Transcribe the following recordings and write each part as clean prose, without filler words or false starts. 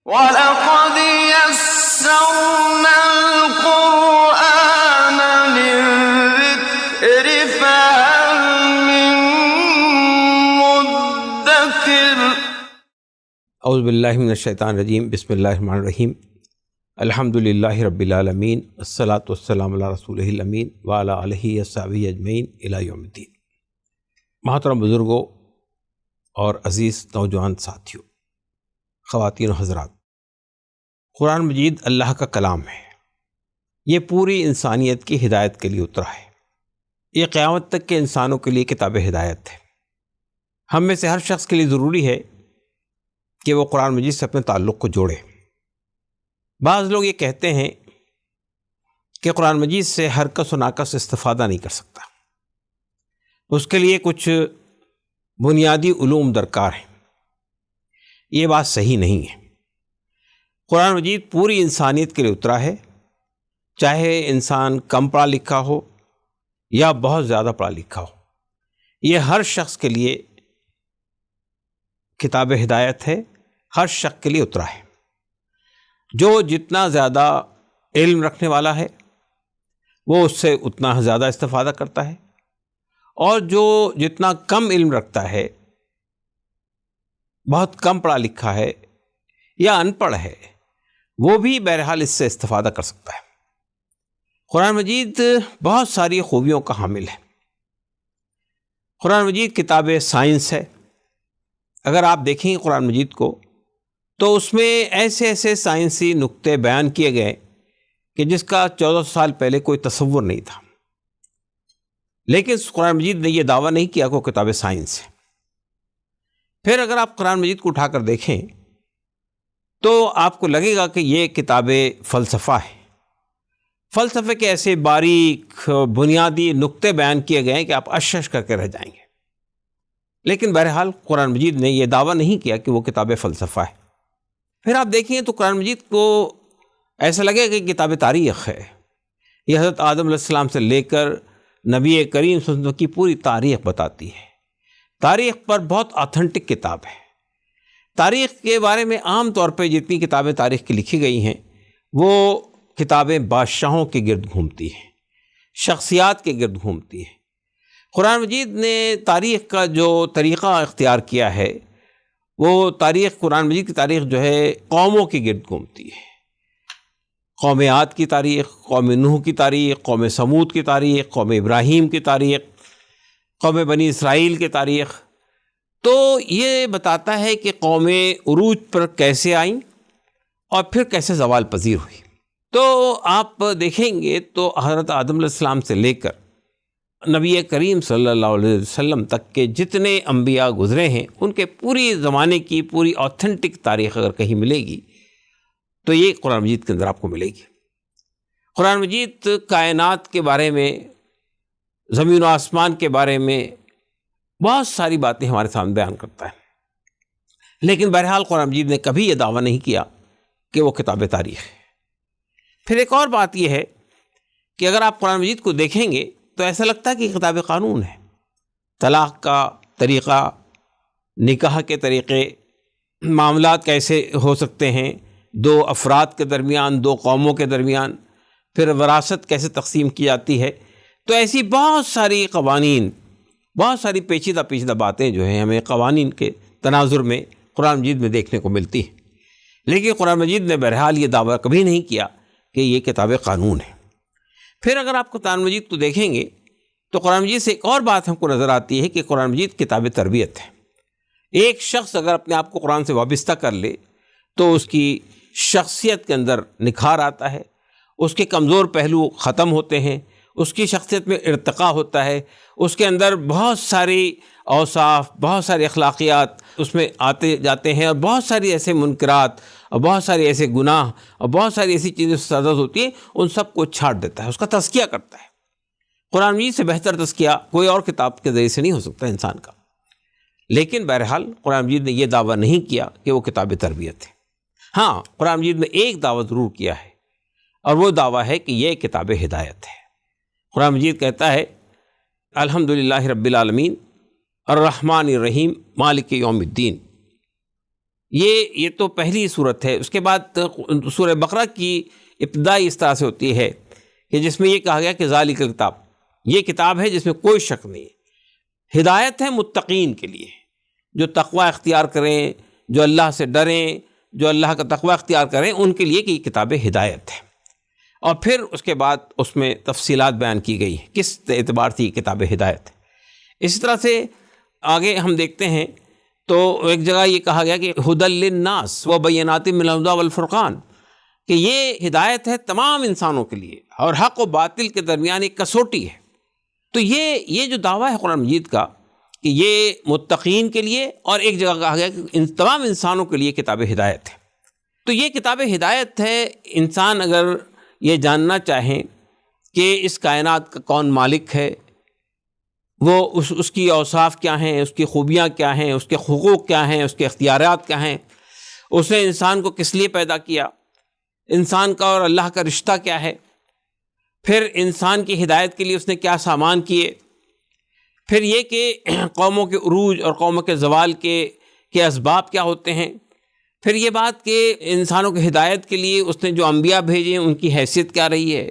وَلَقَدْ يَسَّرْنَا الْقُرْآنَ لِلذِّكْرِ فَهَلْ مِن مُّدَّكِرٍ۔ اعوذ باللہ من الشیطان الرجیم، بسم اللہ الرحمن الرحیم۔ الحمد للہ رب العالمین، الصلاۃ والسلام علی رسولہ الامین وعلی آلہ وصحبہ اجمعین الی یوم الدین۔ محترم بزرگوں اور عزیز نوجوان ساتھیوں، خواتین و حضرات، قرآن مجید اللہ کا کلام ہے۔ یہ پوری انسانیت کی ہدایت کے لیے اترا ہے۔ یہ قیامت تک کے انسانوں کے لیے کتاب ہدایت ہے۔ ہم میں سے ہر شخص کے لیے ضروری ہے کہ وہ قرآن مجید سے اپنے تعلق کو جوڑے۔ بعض لوگ یہ کہتے ہیں کہ قرآن مجید سے ہر کس و ناکس استفادہ نہیں کر سکتا، اس کے لیے کچھ بنیادی علوم درکار ہیں۔ یہ بات صحیح نہیں ہے۔ قرآن مجید پوری انسانیت کے لیے اترا ہے، چاہے انسان کم پڑھا لکھا ہو یا بہت زیادہ پڑھا لکھا ہو۔ یہ ہر شخص کے لیے کتاب ہدایت ہے، ہر شخص کے لیے اترا ہے۔ جو جتنا زیادہ علم رکھنے والا ہے وہ اس سے اتنا زیادہ استفادہ کرتا ہے، اور جو جتنا کم علم رکھتا ہے، بہت کم پڑھا لکھا ہے یا ان پڑھ ہے، وہ بھی بہرحال اس سے استفادہ کر سکتا ہے۔ قرآن مجید بہت ساری خوبیوں کا حامل ہے۔ قرآن مجید کتاب سائنس ہے۔ اگر آپ دیکھیں قرآن مجید کو تو اس میں ایسے ایسے سائنسی نکتے بیان کیے گئے کہ جس کا 1400 سال پہلے کوئی تصور نہیں تھا، لیکن قرآن مجید نے یہ دعویٰ نہیں کیا کہ وہ کتاب سائنس ہے۔ پھر اگر آپ قرآن مجید کو اٹھا کر دیکھیں تو آپ کو لگے گا کہ یہ کتاب فلسفہ ہے۔ فلسفے کے ایسے باریک بنیادی نکتے بیان کیے گئے ہیں کہ آپ اشش کر کے رہ جائیں گے، لیکن بہرحال قرآن مجید نے یہ دعویٰ نہیں کیا کہ وہ کتاب فلسفہ ہے۔ پھر آپ دیکھیں تو قرآن مجید کو ایسا لگے کہ کتاب تاریخ ہے۔ یہ حضرت آدم علیہ السلام سے لے کر نبی کریم صلی اللہ علیہ وسلم کی پوری تاریخ بتاتی ہے۔ تاریخ پر بہت آتھنٹک کتاب ہے۔ تاریخ کے بارے میں عام طور پہ جتنی کتابیں تاریخ کی لکھی گئی ہیں وہ کتابیں بادشاہوں کے گرد گھومتی ہیں، شخصیات کے گرد گھومتی ہیں۔ قرآن مجید نے تاریخ کا جو طریقہ اختیار کیا ہے وہ قرآن مجید کی تاریخ جو ہے قوموں کے گرد گھومتی ہے۔ قوم عاد کی تاریخ، قوم نوح کی تاریخ، قوم سمود کی تاریخ، قوم ابراہیم کی تاریخ، قوم بنی اسرائیل کی تاریخ۔ تو یہ بتاتا ہے کہ قومیں عروج پر کیسے آئیں اور پھر کیسے زوال پذیر ہوئی۔ تو آپ دیکھیں گے تو حضرت آدم علیہ السلام سے لے کر نبی کریم صلی اللہ علیہ وسلم تک کے جتنے انبیاء گزرے ہیں ان کے پوری زمانے کی پوری آتھنٹک تاریخ اگر کہیں ملے گی تو یہ قرآن مجید کے اندر آپ کو ملے گی۔ قرآن مجید کائنات کے بارے میں، زمین و آسمان کے بارے میں بہت ساری باتیں ہمارے سامنے بیان کرتا ہے، لیکن بہرحال قرآن مجید نے کبھی یہ دعویٰ نہیں کیا کہ وہ کتاب تاریخ ہے۔ پھر ایک اور بات یہ ہے کہ اگر آپ قرآن مجید کو دیکھیں گے تو ایسا لگتا ہے کہ کتاب قانون ہے۔ طلاق کا طریقہ، نکاح کے طریقے، معاملات کیسے ہو سکتے ہیں دو افراد کے درمیان، دو قوموں کے درمیان، پھر وراثت کیسے تقسیم کی جاتی ہے۔ تو ایسی بہت ساری قوانین، بہت ساری پیچیدہ باتیں جو ہیں ہمیں قوانین کے تناظر میں قرآن مجید میں دیکھنے کو ملتی ہیں، لیکن قرآن مجید نے بہرحال یہ دعویٰ کبھی نہیں کیا کہ یہ کتاب قانون ہے۔ پھر اگر آپ قرآن مجید کو دیکھیں گے تو قرآن مجید سے ایک اور بات ہم کو نظر آتی ہے کہ قرآن مجید کتاب تربیت ہے۔ ایک شخص اگر اپنے آپ کو قرآن سے وابستہ کر لے تو اس کی شخصیت کے اندر نکھار آتا ہے، اس کے کمزور پہلو ختم ہوتے ہیں، اس کی شخصیت میں ارتقاء ہوتا ہے، اس کے اندر بہت ساری اوصاف، بہت ساری اخلاقیات اس میں آتے جاتے ہیں، اور بہت ساری ایسے منکرات اور بہت سارے ایسے گناہ اور بہت ساری ایسی چیزیں سزا ہوتی ہیں، ان سب کو چھاٹ دیتا ہے، اس کا تزکیہ کرتا ہے۔ قرآن مجید سے بہتر تزکیہ کوئی اور کتاب کے ذریعے سے نہیں ہو سکتا انسان کا۔ لیکن بہرحال قرآن مجید نے یہ دعویٰ نہیں کیا کہ وہ کتاب تربیت ہے۔ ہاں، قرآن مجید نے ایک دعویٰ ضرور کیا ہے، اور وہ دعویٰ ہے کہ یہ کتاب ہدایت ہے۔ قرآن مجید کہتا ہے الحمدللہ رب العالمین الرحمن الرحیم مالک یوم الدین۔ یہ تو پہلی صورت ہے۔ اس کے بعد سورہ بقرہ کی ابتدا اس طرح سے ہوتی ہے کہ جس میں یہ کہا گیا کہ ذالک الکتاب، یہ کتاب ہے جس میں کوئی شک نہیں ہے، ہدایت ہے متقین کے لیے، جو تقوی اختیار کریں، جو اللہ سے ڈریں، جو اللہ کا تقوی اختیار کریں، ان کے لیے کہ یہ کتاب ہدایت ہے۔ اور پھر اس کے بعد اس میں تفصیلات بیان کی گئی ہیں کس اعتبار سے یہ کتاب ہدایت ہے۔ اسی طرح سے آگے ہم دیکھتے ہیں تو ایک جگہ یہ کہا گیا کہ ھدی للناس وبینات من الھدی والفرقان، کہ یہ ہدایت ہے تمام انسانوں کے لیے اور حق و باطل کے درمیان ایک کسوٹی ہے۔ تو یہ جو دعویٰ ہے قرآن مجید کا کہ یہ متقین کے لیے، اور ایک جگہ کہا گیا کہ ان تمام انسانوں کے لیے کتاب ہدایت ہے۔ تو یہ کتاب ہدایت ہے۔ انسان اگر یہ جاننا چاہیں کہ اس کائنات کا کون مالک ہے، وہ اس کی اوصاف کیا ہیں، اس کی خوبیاں کیا ہیں، اس کے حقوق کیا ہیں، اس کے اختیارات کیا ہیں، اس نے انسان کو کس لیے پیدا کیا، انسان کا اور اللہ کا رشتہ کیا ہے، پھر انسان کی ہدایت کے لیے اس نے کیا سامان کیے، پھر یہ کہ قوموں کے عروج اور قوموں کے زوال کے اسباب کیا ہوتے ہیں، پھر یہ بات کہ انسانوں کی ہدایت کے لیے اس نے جو انبیاء بھیجے ان کی حیثیت کیا رہی ہے،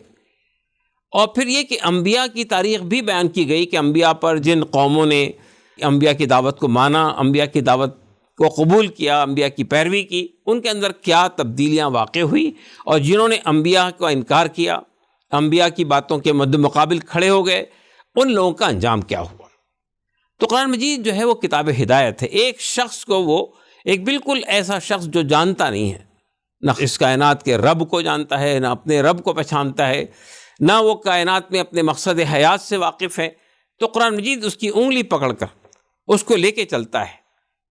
اور پھر یہ کہ انبیاء کی تاریخ بھی بیان کی گئی کہ انبیاء پر جن قوموں نے انبیاء کی دعوت کو مانا، انبیاء کی دعوت کو قبول کیا، انبیاء کی پیروی کی، ان کے اندر کیا تبدیلیاں واقع ہوئی، اور جنہوں نے انبیاء کا انکار کیا، انبیاء کی باتوں کے مد مقابل کھڑے ہو گئے، ان لوگوں کا انجام کیا ہوا۔ تو قرآن مجید جو ہے وہ کتاب ہدایت ہے۔ ایک شخص کو، وہ ایک بالکل ایسا شخص جو جانتا نہیں ہے، نہ اس کائنات کے رب کو جانتا ہے، نہ اپنے رب کو پہچانتا ہے، نہ وہ کائنات میں اپنے مقصد حیات سے واقف ہے، تو قرآن مجید اس کی انگلی پکڑ کر اس کو لے کے چلتا ہے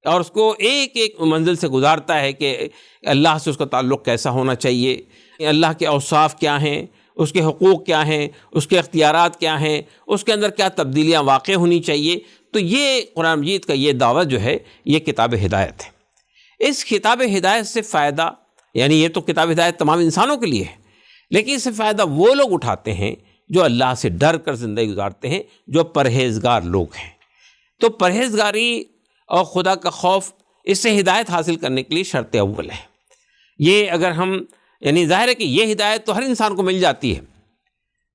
اور اس کو ایک ایک منزل سے گزارتا ہے کہ اللہ سے اس کا تعلق کیسا ہونا چاہیے، اللہ کے اوصاف کیا ہیں، اس کے حقوق کیا ہیں، اس کے اختیارات کیا ہیں، اس کے اندر کیا تبدیلیاں واقع ہونی چاہیے۔ تو یہ قرآن مجید کا یہ دعوت جو ہے یہ کتاب ہدایت ہے۔ اس کتاب ہدایت سے فائدہ، یعنی یہ تو کتاب ہدایت تمام انسانوں کے لیے ہے، لیکن اس سے فائدہ وہ لوگ اٹھاتے ہیں جو اللہ سے ڈر کر زندگی گزارتے ہیں، جو پرہیزگار لوگ ہیں۔ تو پرہیزگاری اور خدا کا خوف، اس سے ہدایت حاصل کرنے کے لیے شرط اول ہے۔ یہ اگر ہم، یعنی ظاہر ہے کہ یہ ہدایت تو ہر انسان کو مل جاتی ہے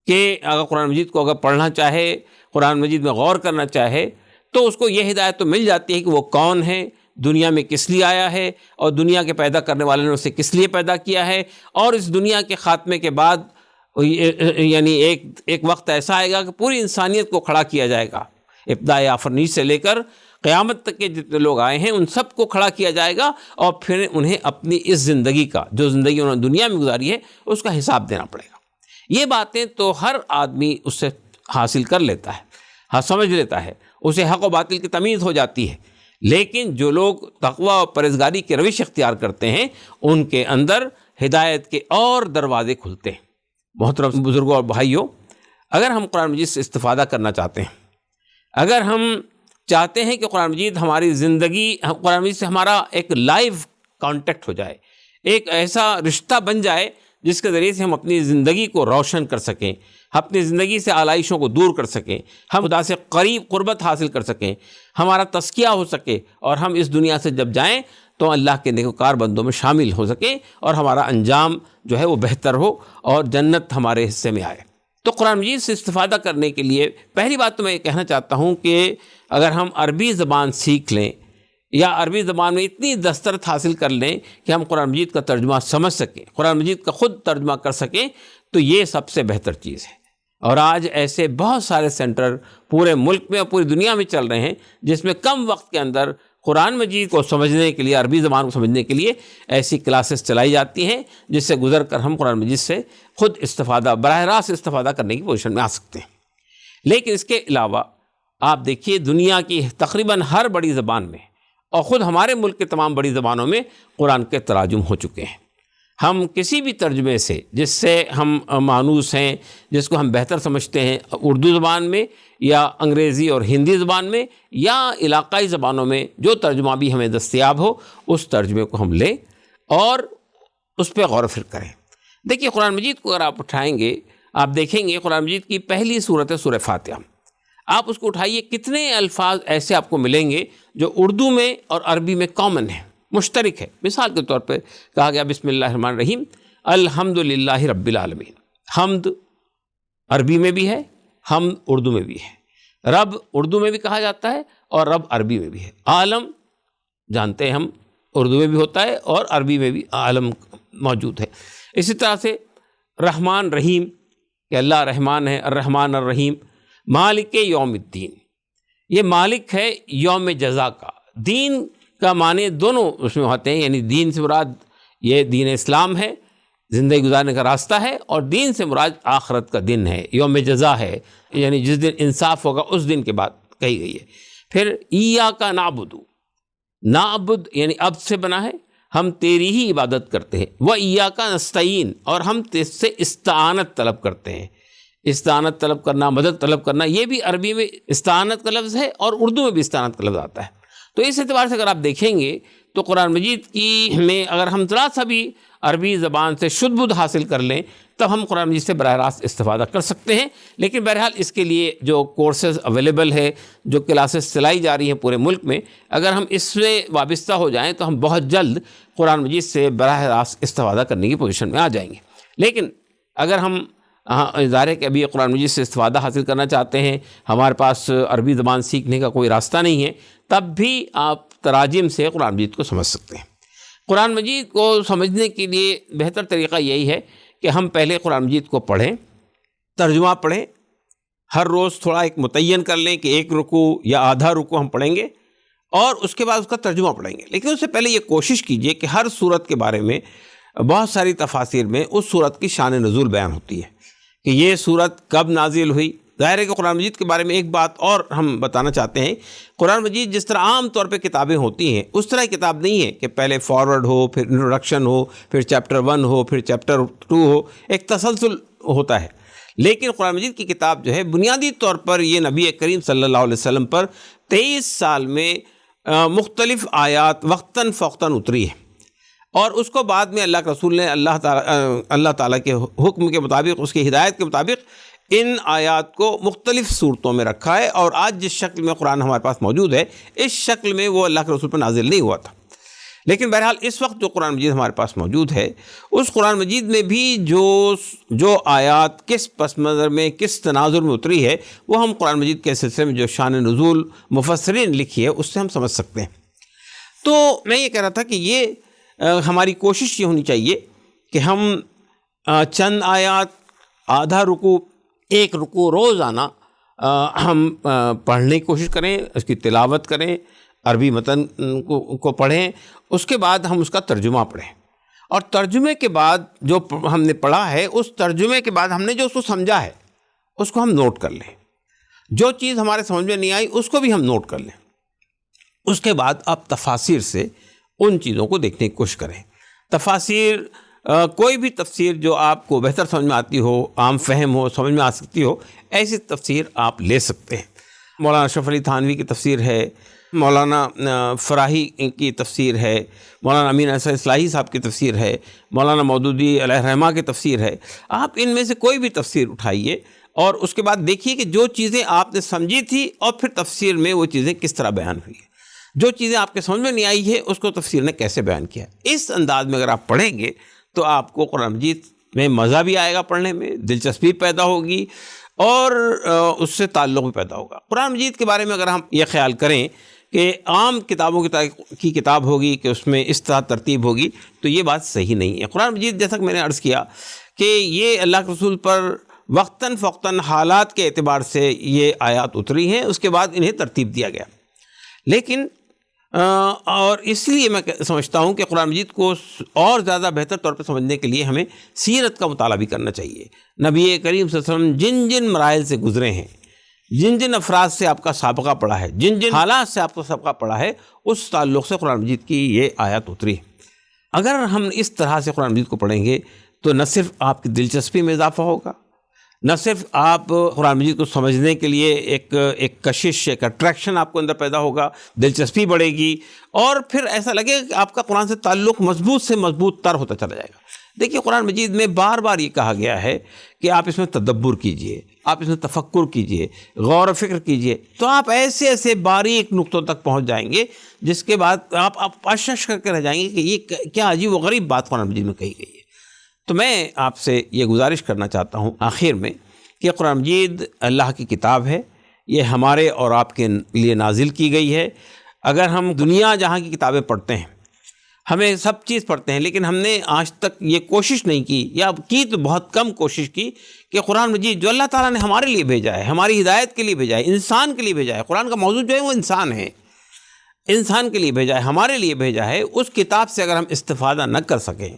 کہ اگر قرآن مجید کو اگر پڑھنا چاہے، قرآن مجید میں غور کرنا چاہے، تو اس کو یہ ہدایت تو مل جاتی ہے کہ وہ کون ہے، دنیا میں کس لیے آیا ہے، اور دنیا کے پیدا کرنے والے نے اسے کس لیے پیدا کیا ہے، اور اس دنیا کے خاتمے کے بعد یعنی ایک وقت ایسا آئے گا کہ پوری انسانیت کو کھڑا کیا جائے گا، ابتدائے آفرینش سے لے کر قیامت تک کے جتنے لوگ آئے ہیں ان سب کو کھڑا کیا جائے گا، اور پھر انہیں اپنی اس زندگی کا، جو زندگی انہوں نے دنیا میں گزاری ہے، اس کا حساب دینا پڑے گا۔ یہ باتیں تو ہر آدمی اس سے حاصل کر لیتا ہے، ہاں سمجھ لیتا ہے، اسے حق و باطل کی تمیز ہو جاتی ہے، لیکن جو لوگ تقوی اور پرہیزگاری کی روش اختیار کرتے ہیں ان کے اندر ہدایت کے اور دروازے کھلتے ہیں۔ محترم بزرگوں اور بھائیوں، اگر ہم قرآن مجید سے استفادہ کرنا چاہتے ہیں، اگر ہم چاہتے ہیں کہ قرآن مجید ہماری زندگی، قرآن مجید سے ہمارا ایک لائیو کانٹیکٹ ہو جائے، ایک ایسا رشتہ بن جائے جس کے ذریعے سے ہم اپنی زندگی کو روشن کر سکیں، اپنی زندگی سے آلائشوں کو دور کر سکیں، ہم خدا سے قربت حاصل کر سکیں، ہمارا تزکیہ ہو سکے، اور ہم اس دنیا سے جب جائیں تو اللہ کے نیکوکار بندوں میں شامل ہو سکیں، اور ہمارا انجام جو ہے وہ بہتر ہو اور جنت ہمارے حصے میں آئے۔ تو قرآن مجید سے استفادہ کرنے کے لیے پہلی بات تو میں یہ کہنا چاہتا ہوں کہ اگر ہم عربی زبان سیکھ لیں، یا عربی زبان میں اتنی دسترت حاصل کر لیں کہ ہم قرآن مجید کا ترجمہ سمجھ سکیں، قرآن مجید کا خود ترجمہ کر سکیں، تو یہ سب سے بہتر چیز ہے۔ اور آج ایسے بہت سارے سینٹر پورے ملک میں اور پوری دنیا میں چل رہے ہیں جس میں کم وقت کے اندر قرآن مجید کو سمجھنے کے لیے، عربی زبان کو سمجھنے کے لیے ایسی کلاسز چلائی جاتی ہیں جس سے گزر کر ہم قرآن مجید سے خود استفادہ، براہ راست استفادہ کرنے کی پوزیشن میں آ سکتے ہیں۔ لیکن اس کے علاوہ آپ دیکھیے دنیا کی تقریباً ہر بڑی زبان میں، اور خود ہمارے ملک کے تمام بڑی زبانوں میں قرآن کے تراجم ہو چکے ہیں۔ ہم کسی بھی ترجمے سے جس سے ہم مانوس ہیں، جس کو ہم بہتر سمجھتے ہیں، اردو زبان میں یا انگریزی اور ہندی زبان میں یا علاقائی زبانوں میں، جو ترجمہ بھی ہمیں دستیاب ہو، اس ترجمے کو ہم لیں اور اس پہ غور و فکر کریں۔ دیکھیے قرآن مجید کو اگر آپ اٹھائیں گے، آپ دیکھیں گے قرآن مجید کی پہلی سورت ہے سورہ فاتحہ۔ آپ اس کو اٹھائیے، کتنے الفاظ ایسے آپ کو ملیں گے جو اردو میں اور عربی میں کامن ہیں، مشترک ہے۔ مثال کے طور پہ کہا گیا بسم اللہ الرحمن الرحیم الحمد للہ رب العالمین۔ حمد عربی میں بھی ہے، حمد اردو میں بھی ہے، رب اردو میں بھی کہا جاتا ہے اور رب عربی میں بھی ہے۔ عالم جانتے ہیں ہم اردو میں بھی ہوتا ہے اور عربی میں بھی عالم موجود ہے۔ اسی طرح سے رحمان رحیم کہ اللہ رحمان ہے، الرحمن الرحیم۔ مالک یوم الدین، یہ مالک ہے یوم جزا کا۔ دین کا معنی دونوں اس میں ہوتے ہیں، یعنی دین سے مراد یہ دین اسلام ہے، زندگی گزارنے کا راستہ ہے، اور دین سے مراد آخرت کا دن ہے، یوم جزا ہے، یعنی جس دن انصاف ہوگا اس دن کے بعد کہی گئی ہے۔ پھر ایاک نعبد، نعبد یعنی عبد سے بنا ہے، ہم تیری ہی عبادت کرتے ہیں، و ایاک نستعین، اور ہم تجھ سے استعانت طلب کرتے ہیں۔ استعانت طلب کرنا، مدد طلب کرنا، یہ بھی عربی میں استعانت کا لفظ ہے اور اردو میں بھی استعانت کا لفظ آتا ہے۔ تو اس اعتبار سے اگر آپ دیکھیں گے تو قرآن مجید کی میں اگر ہم ذرا سا بھی عربی زبان سے شد بدھ حاصل کر لیں تب ہم قرآن مجید سے براہ راست استفادہ کر سکتے ہیں۔ لیکن بہرحال اس کے لیے جو کورسز اویلیبل ہے، جو کلاسز چلائی جا رہی ہیں پورے ملک میں، اگر ہم اس سے وابستہ ہو جائیں تو ہم بہت جلد قرآن مجید سے براہ راست استفادہ کرنے کی پوزیشن میں آ جائیں گے۔ لیکن اگر ہم ظاہر کہ ابھی قرآن مجید سے استفادہ حاصل کرنا چاہتے ہیں، ہمارے پاس عربی زبان سیکھنے کا کوئی راستہ نہیں ہے، تب بھی آپ تراجم سے قرآن مجید کو سمجھ سکتے ہیں۔ قرآن مجید کو سمجھنے کے لیے بہتر طریقہ یہی ہے کہ ہم پہلے قرآن مجید کو پڑھیں، ترجمہ پڑھیں، ہر روز تھوڑا ایک متعین کر لیں کہ ایک رکوع یا آدھا رکوع ہم پڑھیں گے اور اس کے بعد اس کا ترجمہ پڑھیں گے۔ لیکن اس سے پہلے یہ کوشش کیجئے کہ ہر سورت کے بارے میں بہت ساری تفاسیر میں اس سورت کی شان نزول بیان ہوتی ہے کہ یہ سورت کب نازل ہوئی۔ ظاہر ہے کہ قرآن مجید کے بارے میں ایک بات اور ہم بتانا چاہتے ہیں، قرآن مجید جس طرح عام طور پہ کتابیں ہوتی ہیں اس طرح کتاب نہیں ہے کہ پہلے فارورڈ ہو، پھر انٹروڈکشن ہو، پھر چیپٹر 1 ہو، پھر چیپٹر 2 ہو، ایک تسلسل ہوتا ہے۔ لیکن قرآن مجید کی کتاب جو ہے بنیادی طور پر یہ نبی کریم صلی اللہ علیہ وسلم پر 23 سال میں مختلف آیات وقتاً فوقتاً اتری ہے، اور اس کو بعد میں اللہ کے رسول نے اللہ تعالیٰ کے حکم کے مطابق، اس کی ہدایت کے مطابق ان آیات کو مختلف صورتوں میں رکھا ہے، اور آج جس شکل میں قرآن ہمارے پاس موجود ہے اس شکل میں وہ اللہ کے رسول پر نازل نہیں ہوا تھا۔ لیکن بہرحال اس وقت جو قرآن مجید ہمارے پاس موجود ہے اس قرآن مجید میں بھی جو آیات کس پس منظر میں، کس تناظر میں اتری ہے، وہ ہم قرآن مجید کے سلسلے میں جو شان نزول مفسرین لکھی ہے اس سے ہم سمجھ سکتے ہیں۔ تو میں یہ کہہ رہا تھا کہ یہ ہماری کوشش یہ ہونی چاہیے کہ ہم چند آیات، آدھا رکوع، ایک رکوع روزانہ ہم پڑھنے کی کوشش کریں، اس کی تلاوت کریں، عربی متن کو پڑھیں، اس کے بعد ہم اس کا ترجمہ پڑھیں، اور ترجمے کے بعد جو ہم نے پڑھا ہے اس ترجمے کے بعد ہم نے جو اس کو سمجھا ہے اس کو ہم نوٹ کر لیں، جو چیز ہمارے سمجھ میں نہیں آئی اس کو بھی ہم نوٹ کر لیں۔ اس کے بعد آپ تفاسیر سے ان چیزوں کو دیکھنے کی کوشش کریں۔ تفاسیر، کوئی بھی تفسیر جو آپ کو بہتر سمجھ میں آتی ہو، عام فہم ہو، سمجھ میں آ سکتی ہو، ایسی تفسیر آپ لے سکتے ہیں۔ مولانا اشرف علی تھانوی کی تفسیر ہے، مولانا فراہی کی تفسیر ہے، مولانا امین احسن اصلاحی صاحب کی تفسیر ہے، مولانا مودودی علیہ الرحمہ کی تفسیر ہے۔ آپ ان میں سے کوئی بھی تفسیر اٹھائیے اور اس کے بعد دیکھیے کہ جو چیزیں آپ نے سمجھی تھی اور پھر تفسیر میں وہ چیزیں کس طرح بیان ہوئی ہیں، جو چیزیں آپ کے سمجھ میں نہیں آئی ہے اس کو تفسیر نے کیسے بیان کیا۔ اس انداز میں اگر آپ پڑھیں گے تو آپ کو قرآن مجید میں مزہ بھی آئے گا، پڑھنے میں دلچسپی پیدا ہوگی اور اس سے تعلق بھی پیدا ہوگا۔ قرآن مجید کے بارے میں اگر ہم یہ خیال کریں کہ عام کتابوں کی کتاب ہوگی کہ اس میں اس طرح ترتیب ہوگی، تو یہ بات صحیح نہیں ہے۔ قرآن مجید جیسا کہ میں نے عرض کیا کہ یہ اللہ کے رسول پر وقتاً فوقتاً حالات کے اعتبار سے یہ آیات اتری ہیں، اس کے بعد انہیں ترتیب دیا گیا۔ لیکن اور اس لیے میں سمجھتا ہوں کہ قرآن مجید کو اور زیادہ بہتر طور پہ سمجھنے کے لیے ہمیں سیرت کا مطالعہ بھی کرنا چاہیے۔ نبی کریم صلی اللہ علیہ وسلم جن جن مراحل سے گزرے ہیں، جن جن افراد سے آپ کا سابقہ پڑا ہے، جن جن حالات سے آپ کا سابقہ پڑا ہے، اس تعلق سے قرآن مجید کی یہ آیات اتری ہے۔ اگر ہم اس طرح سے قرآن مجید کو پڑھیں گے تو نہ صرف آپ کی دلچسپی میں اضافہ ہوگا، نہ صرف آپ قرآن مجید کو سمجھنے کے لیے ایک کشش، ایک اٹریکشن آپ کو اندر پیدا ہوگا، دلچسپی بڑھے گی، اور پھر ایسا لگے کہ آپ کا قرآن سے تعلق مضبوط سے مضبوط تر ہوتا چلا جائے گا۔ دیکھیے قرآن مجید میں بار بار یہ کہا گیا ہے کہ آپ اس میں تدبر کیجئے، آپ اس میں تفکر کیجئے، غور و فکر کیجئے، تو آپ ایسے ایسے باریک نقطوں تک پہنچ جائیں گے جس کے بعد آپ اشش کر کے رہ جائیں گے کہ یہ کیا عجیب و غریب بات قرآن مجید میں کہی گئی ہے۔ تو میں آپ سے یہ گزارش کرنا چاہتا ہوں آخر میں کہ قرآن مجید اللہ کی کتاب ہے، یہ ہمارے اور آپ کے لیے نازل کی گئی ہے۔ اگر ہم دنیا جہاں کی کتابیں پڑھتے ہیں، ہمیں سب چیز پڑھتے ہیں، لیکن ہم نے آج تک یہ کوشش نہیں کی، یا کی تو بہت کم کوشش کی، کہ قرآن مجید جو اللہ تعالیٰ نے ہمارے لیے بھیجا ہے، ہماری ہدایت کے لیے بھیجا ہے، انسان کے لیے بھیجا ہے، قرآن کا موضوع جو ہے وہ انسان ہے، انسان کے لیے بھیجا ہے، ہمارے لیے بھیجا ہے، اس کتاب سے اگر ہم استفادہ نہ کر سکیں،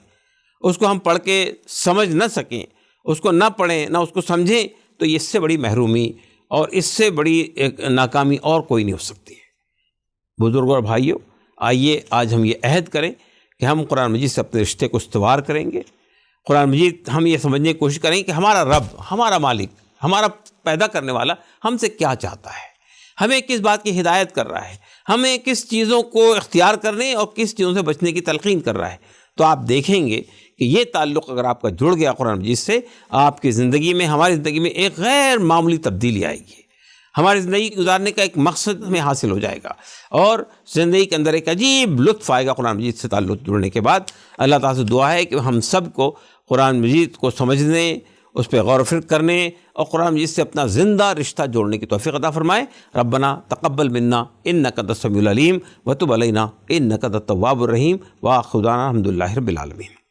اس کو ہم پڑھ کے سمجھ نہ سکیں، اس کو نہ پڑھیں نہ اس کو سمجھیں، تو اس سے بڑی محرومی اور اس سے بڑی ایک ناکامی اور کوئی نہیں ہو سکتی ہے۔ بزرگوں اور بھائیوں، آئیے آج ہم یہ عہد کریں کہ ہم قرآن مجید سے اپنے رشتے کو استوار کریں گے۔ قرآن مجید ہم یہ سمجھنے کی کوشش کریں کہ ہمارا رب، ہمارا مالک، ہمارا پیدا کرنے والا ہم سے کیا چاہتا ہے، ہمیں کس بات کی ہدایت کر رہا ہے، ہمیں کس چیزوں کو اختیار کرنے اور کس چیزوں سے بچنے کی تلقین کر رہا ہے۔ تو آپ دیکھیں گے کہ یہ تعلق اگر آپ کا جڑ گیا قرآن مجید سے، آپ کی زندگی میں، ہماری زندگی میں ایک غیر معمولی تبدیلی آئے گی، ہماری زندگی گزارنے کا ایک مقصد ہمیں حاصل ہو جائے گا، اور زندگی کے اندر ایک عجیب لطف آئے گا قرآن مجید سے تعلق جڑنے کے بعد۔ اللہ تعالیٰ سے دعا ہے کہ ہم سب کو قرآن مجید کو سمجھنے، اس پہ غور و فکر کرنے اور قرآن مجید سے اپنا زندہ رشتہ جوڑنے کی توفیق عطا فرمائے۔ ربنا تقبل منا انک انت السمیع العلیم وتب علینا انک انت التواب الرحیم، وآخر دعوانا الحمد للہ رب العالمین۔